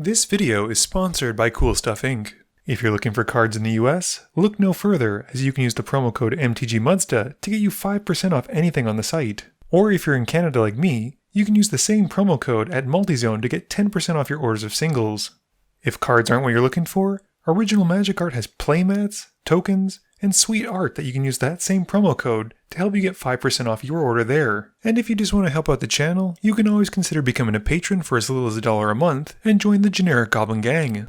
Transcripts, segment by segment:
This video is sponsored by Cool Stuff Inc. If you're looking for cards in the US, look no further as you can use the promo code MTGMudsta to get you 5% off anything on the site. Or if you're in Canada like me, you can use the same promo code at Multizone to get 10% off your orders of singles. If cards aren't what you're looking for, Original Magic Art has playmats, tokens, and sweet art that you can use that same promo code to help you get 5% off your order there. And if you just want to help out the channel, you can always consider becoming a patron for as little as $1 a month and join the generic Goblin Gang.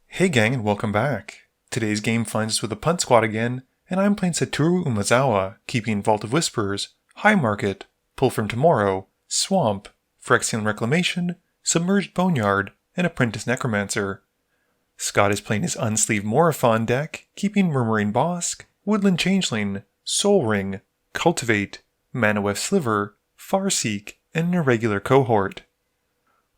Hey gang, and welcome back. Today's game finds us with a Punt squad again, and I'm playing Satoru Umezawa, keeping Vault of Whispers, High Market, Pull from Tomorrow, Swamp, Phyrexian Reclamation, Submerged Boneyard, and Apprentice Necromancer. Scott is playing his unsleeved Morophon deck, keeping Murmuring Bosk, Woodland Changeling, Soul Ring, Cultivate, Manawef Sliver, Farseek, and an irregular cohort.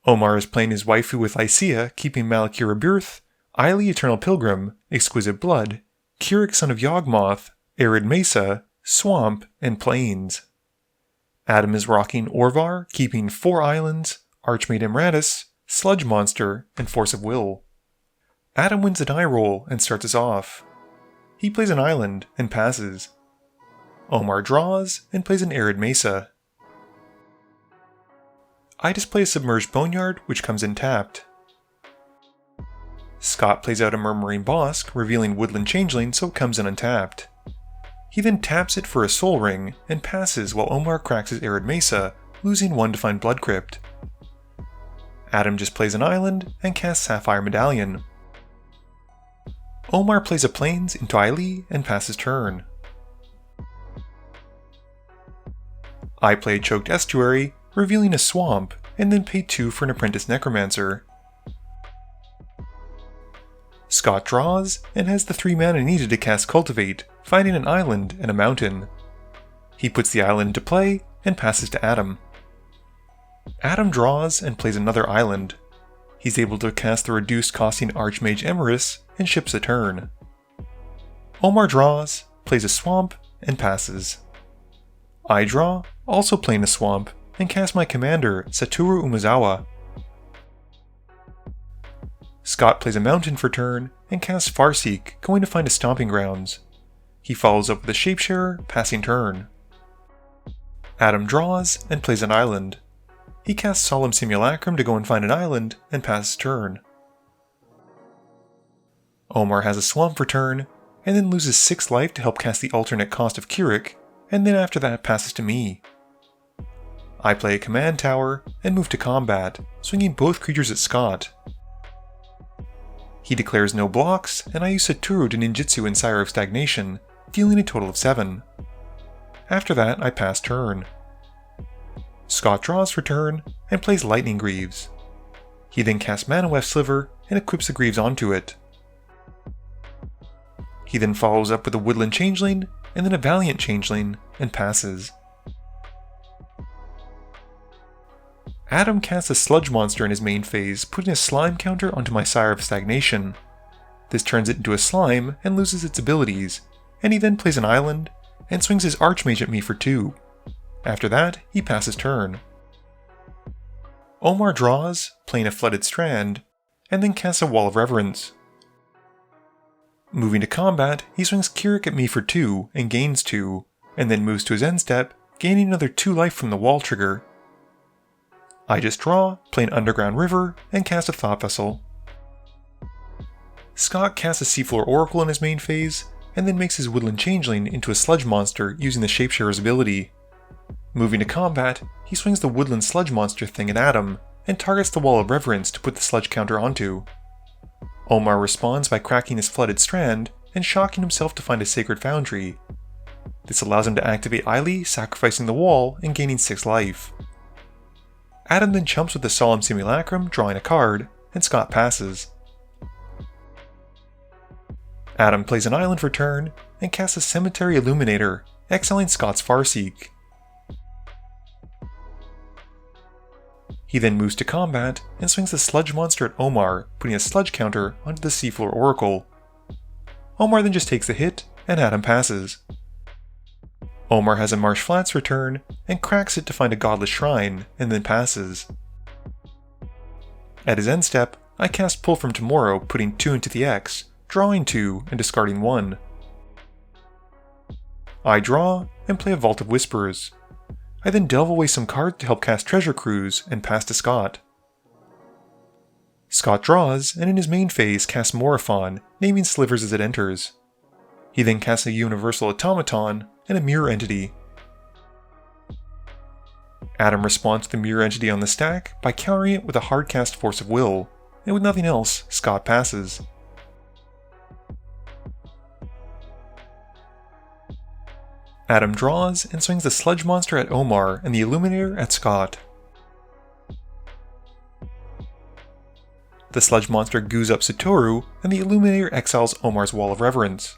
Omar is playing his waifu with Licia, keeping Malakir Rebirth, Aili Eternal Pilgrim, Exquisite Blood, Keurig Son of Yawgmoth, Arid Mesa, Swamp, and Plains. Adam is rocking Orvar, keeping 4 islands, Archmage Emratis, Sludge Monster, and Force of Will. Adam wins a die roll and starts us off. He plays an island and passes. Omar draws and plays an Arid Mesa. I display a Submerged Boneyard, which comes in tapped. Scott plays out a Murmuring Bosk, revealing Woodland Changeling, so it comes in untapped. He then taps it for a Soul Ring and passes while Omar cracks his Arid Mesa, losing 1 to find Blood Crypt. Adam just plays an island and casts Sapphire Medallion. Omar plays a Plains into Aili and passes turn. I play a Choked Estuary, revealing a Swamp, and then pay 2 for an Apprentice Necromancer. Scott draws, and has the 3 mana needed to cast Cultivate, finding an island and a mountain. He puts the island into play, and passes to Adam. Adam draws and plays another island. He's able to cast the reduced costing Archmage Emratis, and ships a turn. Omar draws, plays a Swamp, and passes. I draw, also playing a Swamp, and cast my commander, Satoru Umezawa. Scott plays a mountain for turn, and casts Farseek, going to find a stomping grounds. He follows up with a Shapesharer, passing turn. Adam draws, and plays an island. He casts Solemn Simulacrum to go and find an island, and passes turn. Omar has a Swamp for turn, and then loses 6 life to help cast the alternate cost of Keurig, and then after that passes to me. I play a Command Tower, and move to combat, swinging both creatures at Scott. He declares no blocks, and I use Satoru to ninjutsu and Sire of Stagnation, dealing a total of 7. After that, I pass turn. Scott draws for turn, and plays Lightning Greaves. He then casts Manawef Sliver, and equips the Greaves onto it. He then follows up with a Woodland Changeling, and then a Valiant Changeling, and passes. Adam casts a Sludge Monster in his main phase, putting a Slime counter onto my Sire of Stagnation. This turns it into a Slime, and loses its abilities, and he then plays an island, and swings his Archmage at me for 2. After that, he passes turn. Omar draws, playing a Flooded Strand, and then casts a Wall of Reverence. Moving to combat, he swings Keurig at me for 2 and gains 2, and then moves to his end step, gaining another 2 life from the wall trigger. I just draw, play an Underground River, and cast a Thought Vessel. Scott casts a Seafloor Oracle in his main phase, and then makes his Woodland Changeling into a Sludge Monster using the Shapesharer's ability. Moving to combat, he swings the Woodland Sludge Monster thing at Adam, and targets the Wall of Reverence to put the Sludge counter onto. Omar responds by cracking his Flooded Strand, and shocking himself to find a Sacred Foundry. This allows him to activate Aili, sacrificing the wall, and gaining 6 life. Adam then chumps with the Solemn Simulacrum, drawing a card, and Scott passes. Adam plays an island for turn, and casts a Cemetery Illuminator, exiling Scott's Farseek. He then moves to combat, and swings the Sludge Monster at Omar, putting a Sludge counter onto the Seafloor Oracle. Omar then just takes the hit, and Adam passes. Omar has a Marsh Flats return, and cracks it to find a Godless Shrine, and then passes. At his end step, I cast Pull from Tomorrow, putting 2 into the X, drawing 2 and discarding 1. I draw and play a Vault of Whispers. I then delve away some cards to help cast Treasure Cruise and pass to Scott. Scott draws, and in his main phase casts Morophon, naming slivers as it enters. He then casts a Universal Automaton and a Mirror Entity. Adam responds to the Mirror Entity on the stack by countering it with a hard cast Force of Will, and with nothing else, Scott passes. Adam draws and swings the Sludge Monster at Omar and the Illuminator at Scott. The Sludge Monster goos up Satoru, and the Illuminator exiles Omar's Wall of Reverence.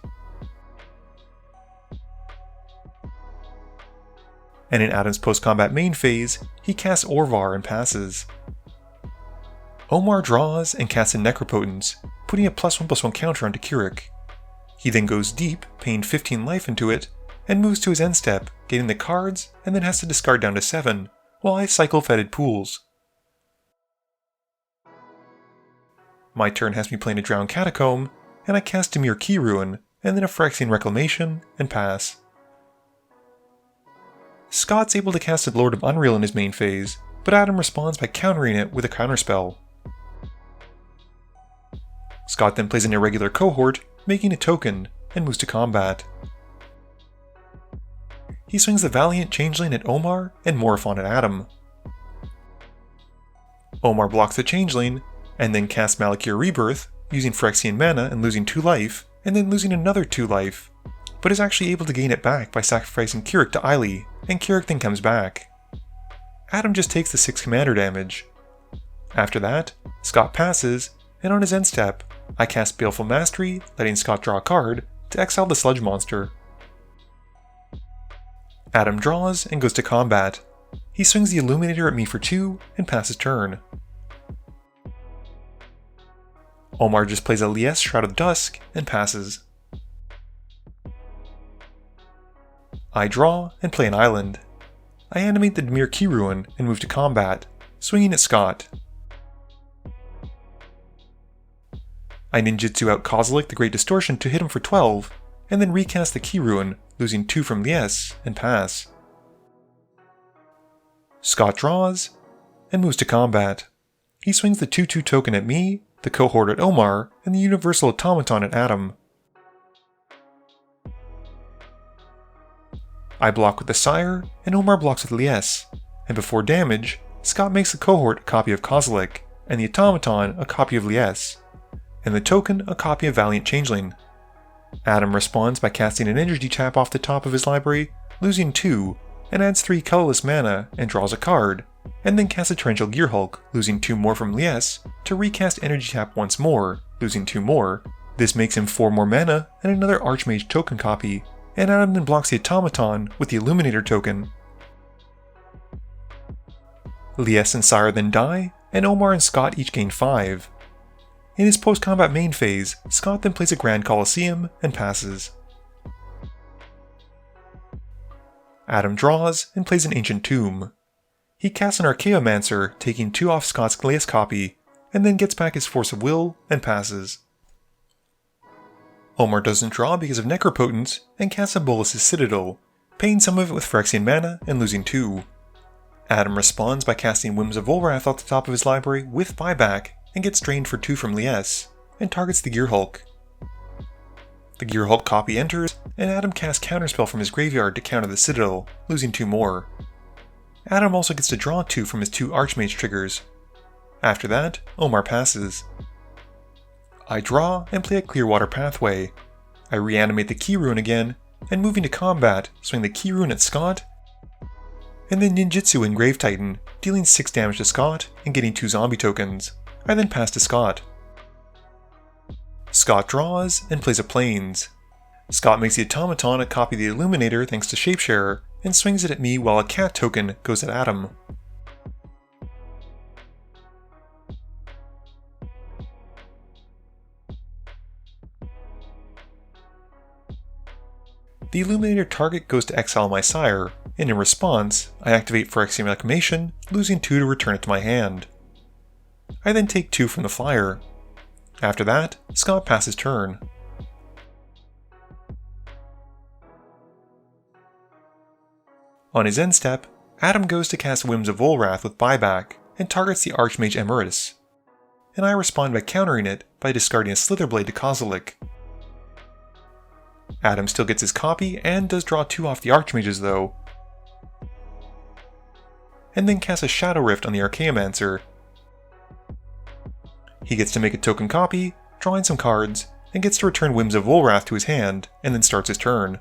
And in Adam's post-combat main phase, he casts Orvar and passes. Omar draws and casts a Necropotence, putting a +1/+1 counter onto Keurig. He then goes deep, paying 15 life into it, and moves to his end step, getting the cards, and then has to discard down to 7, while I cycle Fetid Pools. My turn has me playing a Drowned Catacomb, and I cast Dimir Key Ruin, and then a Phyrexian Reclamation, and pass. Scott's able to cast a Lord of Unreal in his main phase, but Adam responds by countering it with a counterspell. Scott then plays an Irregular Cohort, making a token, and moves to combat. He swings the Valiant Changeling at Omar and Morophon at Adam. Omar blocks the Changeling, and then casts Malakir Rebirth, using Phyrexian mana and losing 2 life, and then losing another 2 life, but is actually able to gain it back by sacrificing Keurig to Eiley, and Keurig then comes back. Adam just takes the 6 commander damage. After that, Scott passes, and on his end step, I cast Baleful Mastery, letting Scott draw a card, to exile the Sludge Monster. Adam draws and goes to combat. He swings the Illuminator at me for 2 and passes turn. Omar just plays a Licia Shroud of Dusk and passes. I draw and play an island. I animate the Dimir Key Ruin and move to combat, swinging at Scott. I ninjutsu out Kozilek the Great Distortion to hit him for 12, and then recast the Key Ruin, losing 2 from Licia, and pass. Scott draws, and moves to combat. He swings the 2/2 token at me, the Cohort at Omar, and the Universal Automaton at Adam. I block with the Sire, and Omar blocks with Licia, and before damage, Scott makes the Cohort a copy of Kozilek, and the Automaton a copy of Licia, and the token a copy of Valiant Changeling. Adam responds by casting an energy tap off the top of his library, losing 2, and adds 3 colorless mana and draws a card, and then casts a Torrential Gearhulk, losing 2 more from Licia, to recast energy tap once more, losing 2 more. This makes him 4 more mana and another Archmage token copy, and Adam then blocks the Automaton with the Illuminator token. Licia and Sire then die, and Omar and Scott each gain 5. In his post-combat main phase, Scott then plays a Grand Colosseum and passes. Adam draws and plays an Ancient Tomb. He casts an Archaeomancer, taking 2 off Scott's Licia copy, and then gets back his Force of Will and passes. Omar doesn't draw because of Necropotence and casts a Bolas's Citadel, paying some of it with Phyrexian mana and losing 2. Adam responds by casting Whims of Volrath off the top of his library with buyback and gets drained for 2 from Licia, and targets the Gearhulk. The Gearhulk copy enters, and Adam casts Counterspell from his graveyard to counter the Citadel, losing 2 more. Adam also gets to draw 2 from his 2 Archmage triggers. After that, Omar passes. I draw and play a Clearwater Pathway. I reanimate the Key Ruin again, and moving to combat, swing the Key Ruin at Scott, and then ninjutsu in Grave Titan, dealing 6 damage to Scott and getting 2 zombie tokens. I then pass to Scott. Scott draws and plays a Plains. Scott makes the Automaton a copy of the Illuminator thanks to Shapesharer, and swings it at me while a cat token goes at Adam. The Illuminator target goes to exile my Sire, and in response, I activate Phyrexian Reclamation, losing 2 to return it to my hand. I then take 2 from the flyer. After that, Scott passes turn. On his end step, Adam goes to cast Whims of Volrath with buyback and targets the Archmage Emeritus, and I respond by countering it by discarding a Slitherblade to Kozilek. Adam still gets his copy and does draw 2 off the Archmages though, and then casts a Shadow Rift on the Archaeomancer. He gets to make a token copy, drawing some cards, and gets to return Whims of Volrath to his hand, and then starts his turn.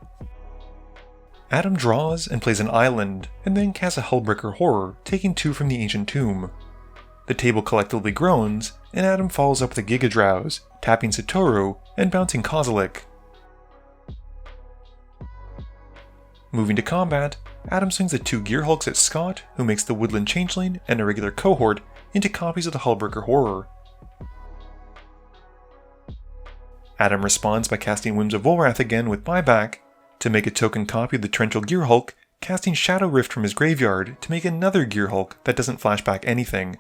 Adam draws and plays an island, and then casts a Hullbreaker Horror, taking 2 from the Ancient Tomb. The table collectively groans, and Adam follows up with a Giga Drowse, tapping Satoru and bouncing Kozilek. Moving to combat, Adam swings the 2 Gearhulks at Scott, who makes the Woodland Changeling and a regular cohort into copies of the Hullbreaker Horror. Adam responds by casting Whims of Volrath again with buyback to make a token copy of the Torrential Gearhulk, casting Shadow Rift from his graveyard to make another Gearhulk that doesn't flash back anything.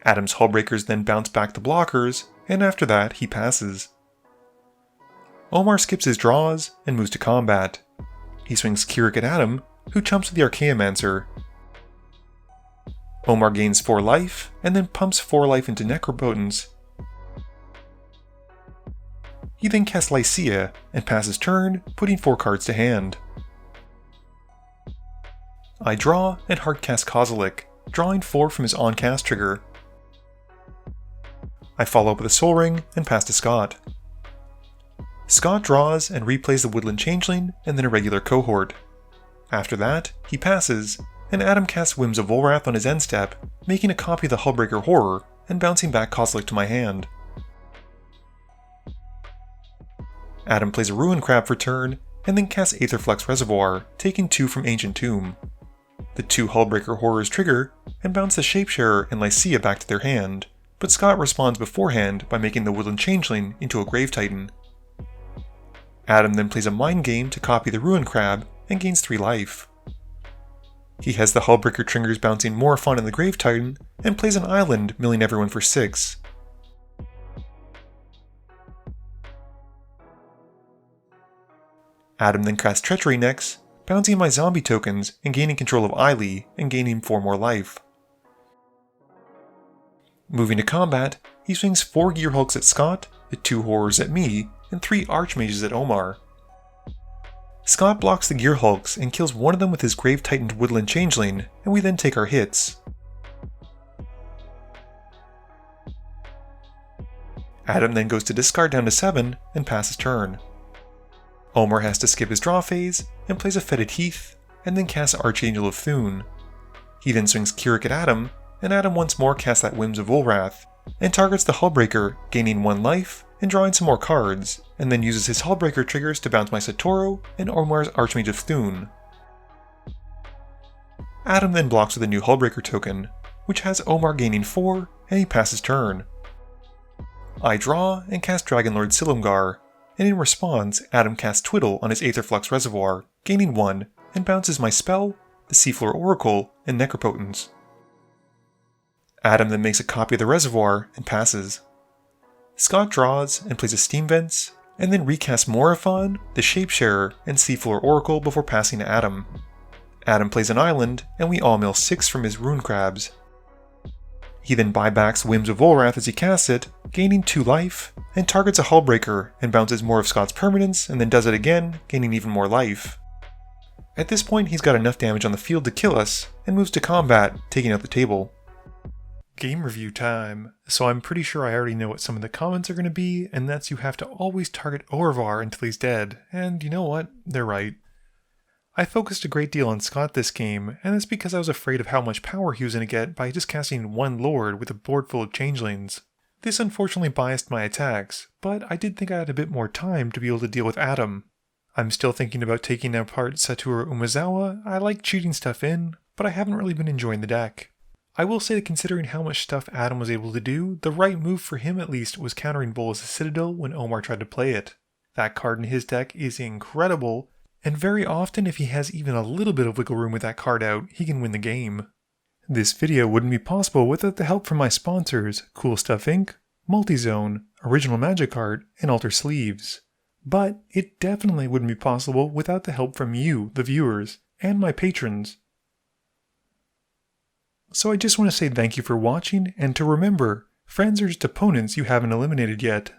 Adam's Hullbreakers then bounce back the blockers, and after that he passes. Omar skips his draws and moves to combat. He swings Keurig at Adam, who chumps with the Archaeomancer. Omar gains 4 life, and then pumps 4 life into Necropotence. He then casts Licia, and passes turn, putting 4 cards to hand. I draw and hardcast Kozilek, drawing 4 from his on-cast trigger. I follow up with a Soul Ring, and pass to Scott. Scott draws and replays the Woodland Changeling, and then a regular cohort. After that, he passes, and Adam casts Whims of Volrath on his end step, making a copy of the Hullbreaker Horror, and bouncing back Kozilek to my hand. Adam plays a Ruin Crab for turn, and then casts Aetherflux Reservoir, taking 2 from Ancient Tomb. The 2 Hullbreaker Horrors trigger, and bounce the Shapesharer and Licia back to their hand, but Scott responds beforehand by making the Woodland Changeling into a Grave Titan. Adam then plays a Mind Game to copy the Ruin Crab, and gains 3 life. He has the Hullbreaker triggers bouncing Morophon in the Grave Titan, and plays an island milling everyone for 6. Adam then casts Treachery next, bouncing my zombie tokens and gaining control of Eiley and gaining 4 more life. Moving to combat, he swings 4 Gearhulks at Scott, the 2 Horrors at me, and 3 Archmages at Omar. Scott blocks the Gearhulks and kills one of them with his Grave Titaned Woodland Changeling, and we then take our hits. Adam then goes to discard down to 7 and passes turn. Omar has to skip his draw phase and plays a Fetid Heath, and then casts Archangel of Thune. He then swings Keurig at Adam, and Adam once more casts that Whims of Volrath, and targets the Hullbreaker, gaining 1 life and drawing some more cards, and then uses his Hullbreaker triggers to bounce my Satoru and Omar's Archmage of Thune. Adam then blocks with a new Hullbreaker token, which has Omar gaining 4, and he passes turn. I draw and cast Dragonlord Silumgar, and in response, Adam casts Twiddle on his Aetherflux Reservoir, gaining 1, and bounces my spell, the Seafloor Oracle, and Necropotence. Adam then makes a copy of the Reservoir and passes. Scott draws and plays a Steam Vents, and then recasts Morophon, the Shapesharer, and Seafloor Oracle before passing to Adam. Adam plays an island, and we all mill 6 from his Rune Crabs. He then buybacks Whims of Volrath as he casts it, gaining 2 life, and targets a Hullbreaker and bounces more of Scott's permanents, and then does it again, gaining even more life. At this point he's got enough damage on the field to kill us, and moves to combat, taking out the table. Game review time. So I'm pretty sure I already know what some of the comments are going to be, and that's you have to always target Orvar until he's dead, and you know what? They're right. I focused a great deal on Scott this game, and that's because I was afraid of how much power he was going to get by just casting 1 Lord with a board full of Changelings. This unfortunately biased my attacks, but I did think I had a bit more time to be able to deal with Adam. I'm still thinking about taking apart Satoru Umezawa. I like cheating stuff in, but I haven't really been enjoying the deck. I will say that considering how much stuff Adam was able to do, the right move for him at least was countering Bolas' Citadel when Omar tried to play it. That card in his deck is incredible, and very often if he has even a little bit of wiggle room with that card out, he can win the game. This video wouldn't be possible without the help from my sponsors, Cool Stuff Inc., Multizone, Original Magic Art, and Alter Sleeves. But it definitely wouldn't be possible without the help from you, the viewers, and my patrons. So I just want to say thank you for watching, and to remember, friends are just opponents you haven't eliminated yet.